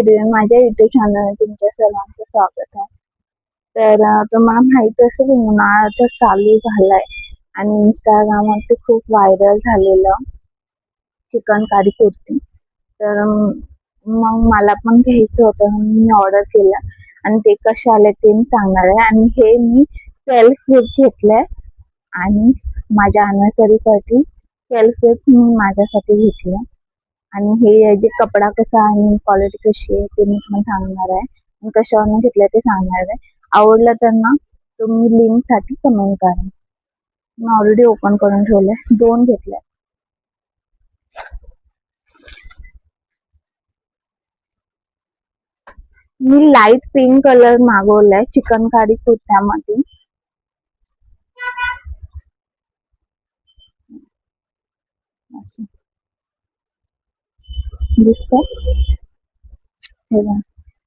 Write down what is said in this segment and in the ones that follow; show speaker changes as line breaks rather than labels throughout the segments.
Video माझ्या YouTube channel तुमच्या सर्वांचं स्वागत आहे. तर तुम्हाला माहिती असेल उन्हाळा तर चालू झालाय आणि इंस्टाग्रामवरती खूप व्हायरल झालेलं चिकनकारी कुर्ती. तर मग मला पण घ्यायचं होतं, मी ऑर्डर केलं आणि ते कसे आले ते मी सांगणार आहे. आणि हे मी सेल्फ गिफ्ट घेतलंय आणि माझ्या अॅनिव्हर्सरीसाठी सेल्फ गिफ्ट मी माझ्यासाठी घेतलं. आणि हे जे कपडा कसा आणि क्वालिटी कशी आहे ते मी पण सांगणार आहे आणि कशावरून घेतलं ते सांगणार आहे. आवडलं तर ना तुम्ही लिंक साठी कमेंट करा. मी ऑलरेडी ओपन करून ठेवले, 2 घेतले. मी लाईट पिंक कलर मागवलाय चिकनकारी कुर्त्यामध्ये. दिसतंय हे बघा,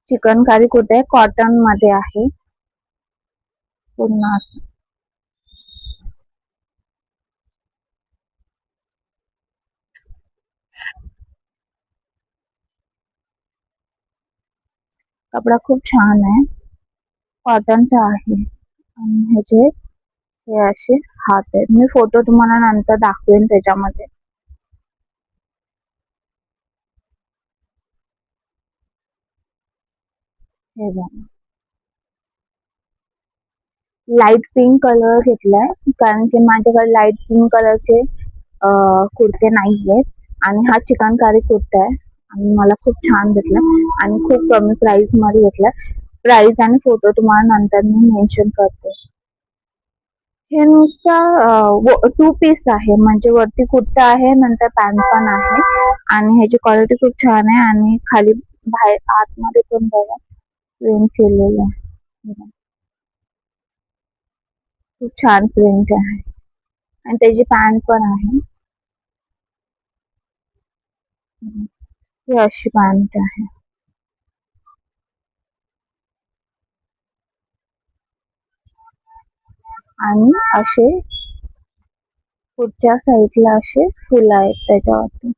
चिकनकारी कुर्ता कॉटन मध्ये आहे पूर्ण. कपडा खूप छान आहे, कॉटनचा आहे आणि ह्याचे हे असे हात आहेत. मी फोटो तुम्हाला नंतर दाखवेन त्याच्यामध्ये. हे बघा, लाईट पिंक कलर घेतलाय कारण की माझ्याकडे लाईट पिंक कलरचे कुर्ते नाही आहेत आणि हा चिकनकारी कुर्ता आहे आणि मला खूप छान भेटला आणि खूप कमी प्राइस मध्ये भेटला. प्राइस आणि फोटो तुम्हाला नंतर मी मेन्शन करते. हे नुसतं 2 पीस आहे, म्हणजे वरती कुर्ता आहे नंतर पॅन्ट पण आहे आणि ह्याची क्वालिटी खूप छान आहे आणि खाली बाहेर आतमध्ये पण बघा प्रिंट केलेलं आहे, खूप छान प्रिंट आहे आणि त्याची पॅन्ट पण आहे. ही अशी पॅन्ट आहे आणि असे पुढच्या साईडला असे फुलं आहेत त्याच्यावरती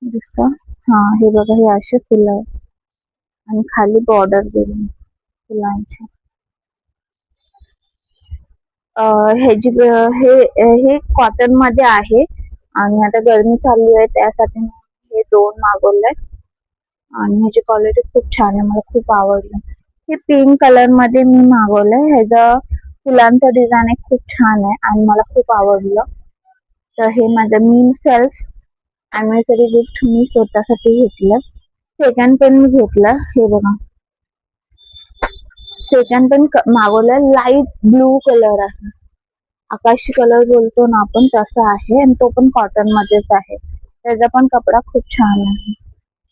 दिसत. हा हे बघा, हे असे फुलं आहेत आणि खाली बॉर्डर दिली फुलांची. हे कॉटन मध्ये आहे आणि आता गरमी चालू आहे त्यासाठी हे 2 मागवले आणि ह्याची क्वालिटी खूप छान आहे, मला खूप आवडलं. हे पिंक कलर मध्ये मी मागवलंय, ह्याचा फुलांचा डिझाईन खूप छान आहे आणि मला खूप आवडलं. तर हे माझं मी सेल्फ अॅनिव्हर्सरी गिफ्ट मी स्वतःसाठी घेतलं. सेकंड पण मी घेतलं, हे बघा सेकंड पण मागवलं. लाईट ब्लू कलर आहे, आकाशी कलर बोलतो ना आपण तसा आहे आणि तो पण कॉटन मध्येच आहे. त्याचा पण कपडा खूप छान आहे.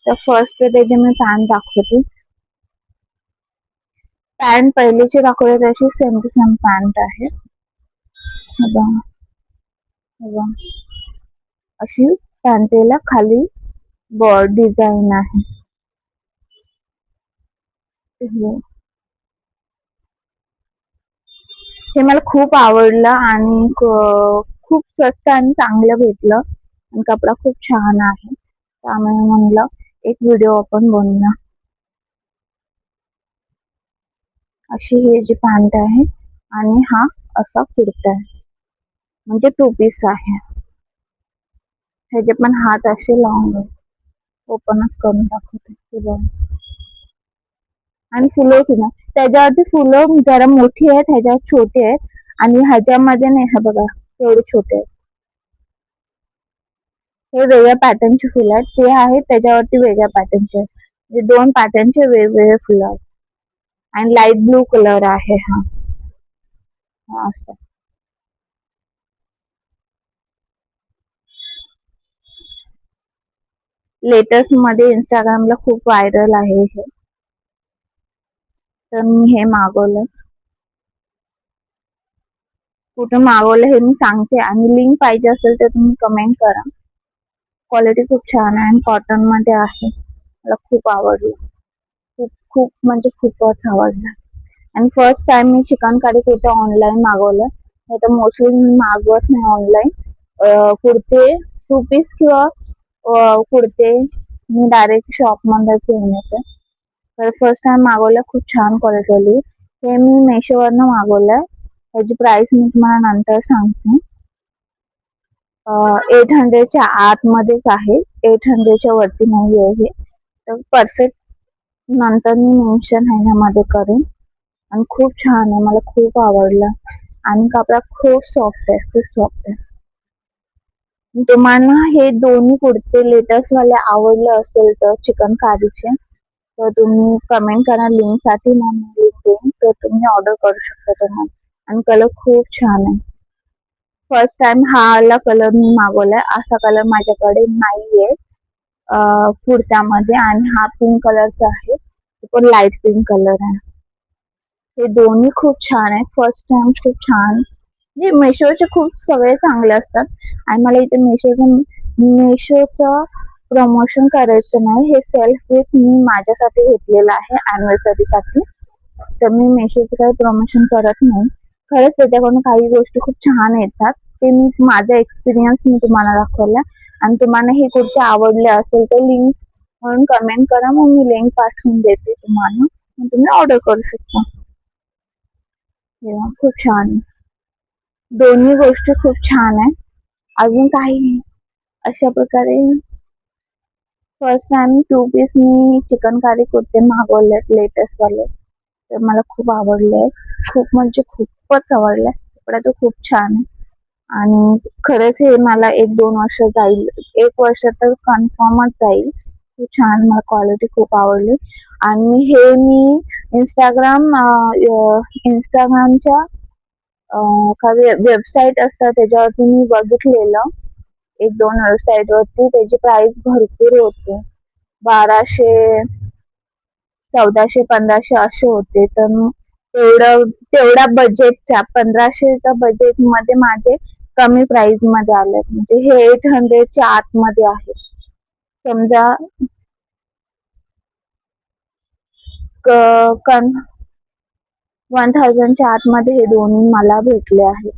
तर फर्स्ट त्याची मी पॅन्ट दाखवते. पॅन्ट पहिलीची दाखवली तशी सेम टू सेम पॅन्ट आहे. अशी पॅन्टेला खाली बॉर्ड डिझाईन आहे. हे मला खूप आवडलं आणि खूप स्वस्त आणि चांगलं भेटलं आणि कपडा खूप छान आहे, त्यामुळे म्हणलं एक व्हिडिओ आपण बनवूया. अशी ही जी पॅन्ट आहे आणि हा असा कुर्ता आहे, म्हणजे 2 पीस आहे. ह्याचे पण हात असे लॉंग आहे, ओपनच करून दाखवते आणि फुलं सुद्धा त्याच्यावरती फुलं जरा मोठी आहेत, ह्याच्यावर छोटे आहेत आणि ह्याच्यामध्ये नाही. हा बघा एवढे छोटे आहेत. हे वेगळ्या पॅटर्नचे फुलं आहेत, ते आहेत त्याच्यावरती वेगळ्या पॅटर्नचे आहेत, म्हणजे 2 पॅटर्नचे वेगवेगळे फुलं आहेत आणि लाईट ब्लू कलर आहे. हा असं लेटेस्ट मध्ये इंस्टाग्रामला खूप व्हायरल आहे हे. तर मी हे मागवलं. कुठं मागवलं हे मी सांगते आणि लिंक पाहिजे असेल तर तुम्ही कमेंट करा. क्वालिटी खूप छान आहे आणि कॉटन मध्ये आहे, मला खूप आवडलं. खूप खूप म्हणजे खूपच आवडलं आणि फर्स्ट टाइम मी चिकनकारी कुर्ता ऑनलाईन मागवलं, नाही तर मोस्टली मी मागवत नाही ऑनलाईन कुर्ते 2 पीस किंवा कुर्ते मी डायरेक्ट शॉपमध्येच घेऊन येते. तर फर्स्ट टाइम मागवलं, खूप छान क्वालिटी आली. हे मी मेशोवरनं मागवलंय. त्याची प्राइस मी तुम्हाला नंतर सांगते. 800च्या आतमध्येच आहे, 800च्या वरती नाही आहे हे. तर परफेक्ट नंतर मी मेन्शन ह्याच्यामध्ये करेन. आणि खूप छान आहे, मला खूप आवडलं. आणि कपडा खूप सॉफ्ट आहे, खूप सॉफ्ट आहे. तुम्हाला हे दोन्ही कुर्ते लेटेस्ट वाले आवडले असेल तर चिकनकारीचे, तर तुम्ही कमेंट करा लिंकसाठी, मग लिंक देईन, तर तुम्ही ऑर्डर करू शकता तुम्हाला. आणि कलर खूप छान आहे. फर्स्ट टाइम हा वाला कलर मी मागवलाय. असा कलर माझ्याकडे नाहीये कुर्त्यामध्ये. आणि हा पिंक कलरचा आहे, तो पण लाईट पिंक कलर आहे. हे दोन्ही खूप छान आहेत. फर्स्ट टाइम खूप छान. म्हणजे मेशोचे खूप सगळे चांगले असतात. आणि मला इथे मेशोचं प्रमोशन करायचं नाही. हे सेल्फ गिफ्ट मी माझ्यासाठी घेतलेलं आहे अॅनिव्हर्सरीसाठी. तर मी मेशोचं काही प्रमोशन करत नाही. खरंच त्याच्याकडून काही गोष्टी खूप छान येतात. ते मी माझा एक्सपिरियन्स मी तुम्हाला दाखवला. आणि तुम्हाला हे कुर्ते आवडले असेल तर लिंक म्हणून कमेंट करा, मग मी लिंक पाठवून देते तुम्हाला, मग तुम्ही ऑर्डर करू शकता. खूप छान आहे. दोन्ही गोष्टी खूप छान आहे. अजून काही अशा प्रकारे फर्स्ट टाइम 2 पीस मी चिकनकारी कुर्ते मागवलेत लेटेस्ट वाले. तर मला खूप आवडले. खूप म्हणजे खूपच आवडले. कपडा तो खूप छान आहे. आणि खरंच हे मला 1-2 वर्ष जाईल. 1 वर्ष तर कन्फर्मच जाईल. खूप छान, मला क्वालिटी खूप आवडली. आणि हे मी इंस्टाग्रामच्या काही वेबसाईट असतात त्याच्यावरती मी बघितलेलं. 1-2 वेबसाईटवरती त्याची प्राइस भरपूर होती. 1200, 1400, 1500 असे होते. तर तेवढ्या बजेटच्या 1500च्या बजेटमध्ये माझे कमी प्राइस मध्ये आले. म्हणजे हे 800च्या आतमध्ये आहे. समजा 1000च्या आतमध्ये हे दोन्ही मला भेटले आहेत.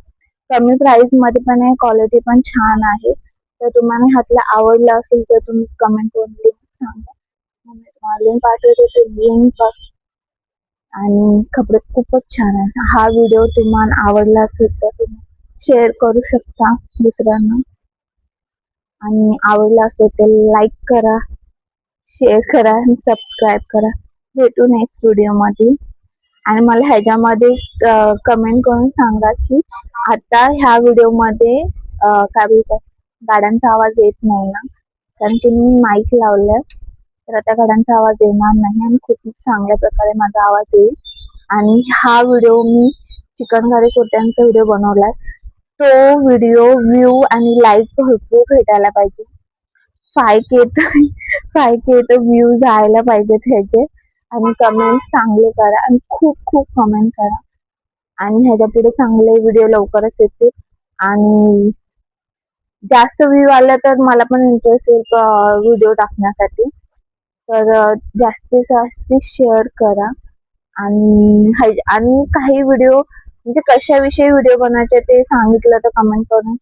कमी प्राइस मध्ये पण आहे, क्वालिटी पण छान आहे. तर तुम्हाला ह्यातलं आवडलं असेल तर तुम्ही कमेंट करून लिंक सांगा. मी तुम्हाला लिंक पाठवते, ते लिंक. आणि कपडे खूपच छान आहेत. हा व्हिडिओ तुम्हाला आवडला असेल तर तुम्ही शेअर करू शकता दुसऱ्यांना. आणि आवडला असेल तर लाईक करा, शेअर करा आणि सबस्क्राईब करा. भेटू नेक्स्ट व्हिडिओमध्ये. आणि मला ह्याच्यामध्ये कमेंट करून सांगा की आता ह्या व्हिडिओमध्ये काय बोलतात, गाड्यांचा आवाज येत नाही ना, कारण की मी माईक लावलाय. तर आता गाड्यांचा आवाज येणार नाही आणि खूप चांगल्या प्रकारे माझा आवाज येईल. आणि हा व्हिडिओ मी चिकनकारी कुर्त्यांचा व्हिडिओ बनवलाय. तो व्हिडिओ व्ह्यू आणि लाईक भरपूर भेटायला पाहिजे. 5K तर व्ह्यू जायला पाहिजेत ह्याचे. आणि कमेंट चांगले करा आणि खूप खूप कमेंट करा. आणि ह्याच्या पुढे चांगले व्हिडिओ लवकरच येतील. आणि जास्त व्ह्यू आला तर मला पण इंटरेस्ट येईल व्हिडिओ टाकण्यासाठी. तर जास्तीत जास्त शेअर करा. आणि काही व्हिडिओ म्हणजे कशाविषयी व्हिडिओ बनवायचे ते सांगितलं तर कमेंट करून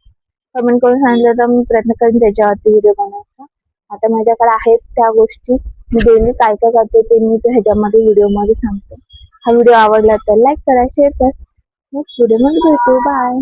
सांगितलं तर मी प्रयत्न करेन त्याच्यावरती व्हिडिओ बनवायचा. आता माझ्याकडे आहेत त्या गोष्टी. मी डेली काय काय करते ते मी ह्याच्यामध्ये व्हिडिओमध्ये सांगते. हा व्हिडिओ आवडला तर लाईक करा, शेअर करा. नेक्स्ट व्हिडिओमध्ये भेटू. बाय.